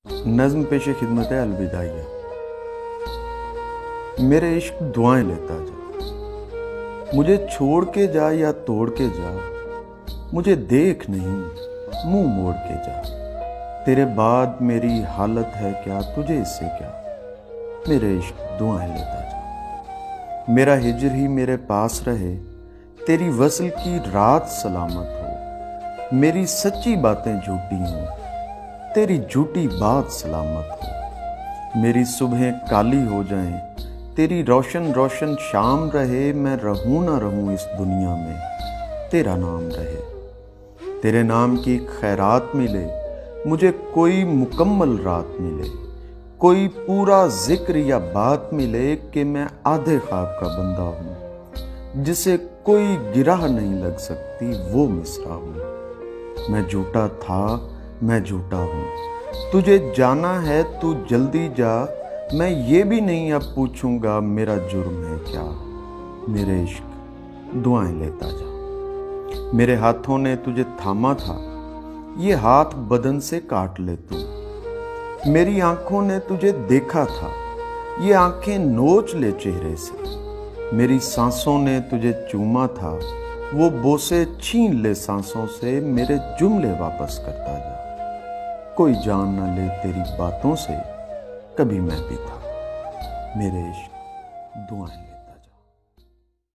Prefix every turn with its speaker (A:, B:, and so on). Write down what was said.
A: नज़्म पेश खिदमत अलविदाइया। मेरे इश्क दुआएं लेता जा, मुझे छोड़ के जा या तोड़ के जा, मुझे देख नहीं मुंह मोड़ के जा। तेरे बाद मेरी हालत है क्या, तुझे इससे क्या। मेरे इश्क दुआएं लेता जा, मेरा हिजर ही मेरे पास रहे, तेरी वसल की रात सलामत हो। मेरी सच्ची बातें झूठी हों, तेरी झूठी बात सलामत हो। मेरी सुबहें काली हो जाएं, तेरी रोशन रोशन शाम रहे। मैं रहूं ना रहूं इस दुनिया में, तेरा नाम रहे। तेरे नाम की खैरात मिले, मुझे कोई मुकम्मल रात मिले। कोई पूरा जिक्र या बात मिले कि मैं आधे ख्वाब का बंदा हूँ, जिसे कोई गिराह नहीं लग सकती वो मिसरा हूँ। मैं झूठा था, मैं झूठा हूँ, तुझे जाना है तू जल्दी जा। मैं ये भी नहीं अब पूछूंगा मेरा जुर्म है क्या। मेरे इश्क दुआएं लेता जा, मेरे हाथों ने तुझे थामा था, ये हाथ बदन से काट ले तू। मेरी आंखों ने तुझे देखा था, ये आंखें नोच ले चेहरे से। मेरी सांसों ने तुझे चूमा था, वो बोसे छीन ले सांसों से। मेरे जुमले वापस करता जा, कोई जान न ले तेरी बातों से, कभी मैं भी था। मेरे इश्क दुआएं।